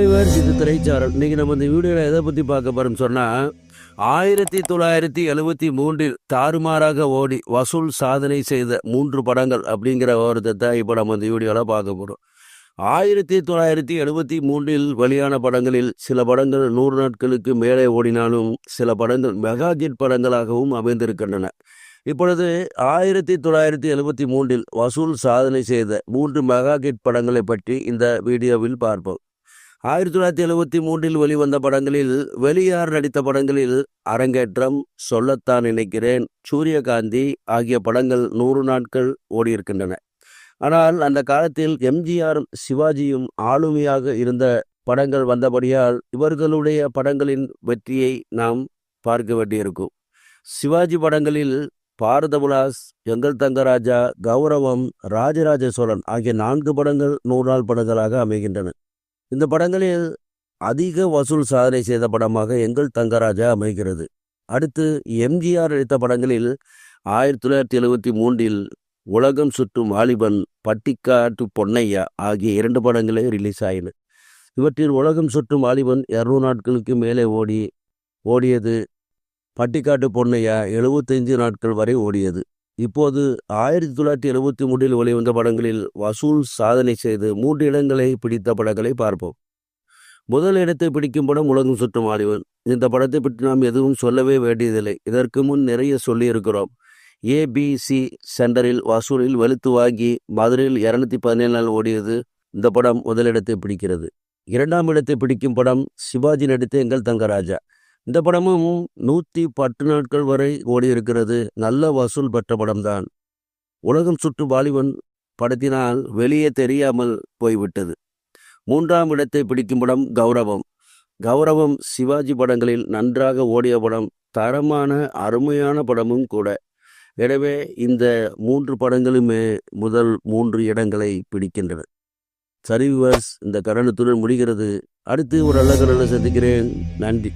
Hi verse, இது திரைச்சாரல். இன்னைக்கு நம்ம இந்த வீடியோவில் எதை பற்றி பார்க்க போகிறோம்னு சொன்னால், 1973 தாறுமாறாக ஓடி வசூல் சாதனை செய்த 3 படங்கள் அப்படிங்கிற வார்த்தை தான் இப்போ நம்ம இந்த வீடியோவில் பார்க்க போகிறோம். 1973 வெளியான படங்களில் சில படங்கள் 100 நாட்களுக்கு மேலே ஓடினாலும் சில படங்கள் மெகா ஹிட் படங்களாகவும் அமைந்திருக்கின்றன. இப்பொழுது 1973 வசூல் சாதனை செய்த 3 மெகா ஹிட் படங்களை பற்றி இந்த வீடியோவில் பார்ப்போம். 1973 வெளிவந்த படங்களில் வெளியார் நடித்த படங்களில் அரங்கேற்றம், சொல்லத்தான் நினைக்கிறேன், சூரியகாந்தி ஆகிய படங்கள் 100 நாட்கள் ஓடியிருக்கின்றன. ஆனால் அந்த காலத்தில் எம்ஜிஆர் சிவாஜியும் ஆளுமையாக இருந்த படங்கள் வந்தபடியால் இவர்களுடைய படங்களின் வெற்றியை நாம் பார்க்க வேண்டியிருக்கும். சிவாஜி படங்களில் பாரத விலாஸ், எங்கள் தங்கராஜா, கௌரவம், ராஜராஜ சோழன் ஆகிய 4 படங்கள் 100 நாள் படங்களாக அமைகின்றன. இந்த படங்களில் அதிக வசூல் சாதனை செய்த படமாக எங்கள் தங்கராஜா அமைகிறது. அடுத்து எம்ஜிஆர் நடித்த படங்களில் 1973 உலகம் சுற்றும் வாலிபன், பட்டிக்காட்டு பொன்னையா ஆகிய 2 படங்களே ரிலீஸ் ஆயின. இவற்றில் உலகம் சுற்றும் வாலிபன் 200 நாட்களுக்கு மேலே ஓடியது. பட்டிக்காட்டு பொன்னையா 75 நாட்கள் வரை ஓடியது. இப்போது 1973 வெளிவந்த படங்களில் வசூல் சாதனை செய்து 3 இடங்களை பிடித்த படங்களை பார்ப்போம். முதல் இடத்தை பிடிக்கும் படம் உலகம் சுற்றும் வாலிபன். இந்த படத்தை பற்றி நாம் எதுவும் சொல்லவே வேண்டியதில்லை. இதற்கு முன் நிறைய சொல்லியிருக்கிறோம். ABC சென்டரில் வசூலில் வெளுத்து வாங்கி மதுரையில் 217 நாள் ஓடியது. இந்த படம் முதலிடத்தை பிடிக்கிறது. 2ஆம் இடத்தை பிடிக்கும் படம் சிவாஜி நடித்த எங்கள் தங்கராஜா. இந்த படமும் 110 நாட்கள் வரை ஓடியிருக்கிறது. நல்ல வசூல் பெற்ற படம்தான். உலகம் சுற்று வாலிபன் படத்தினால் வெளியே தெரியாமல் போய்விட்டது. 3ஆம் இடத்தை பிடிக்கும் படம் கௌரவம். கௌரவம் சிவாஜி படங்களில் நன்றாக ஓடிய படம், தரமான அருமையான படமும் கூட. எனவே இந்த 3 படங்களுமே முதல் 3 இடங்களை பிடிக்கின்றன. சரி வியூவர்ஸ், இந்த கரணத்துடன் முடிகிறது. அடுத்து ஒரு நல்ல கரணை சந்திக்கிறேன். நன்றி.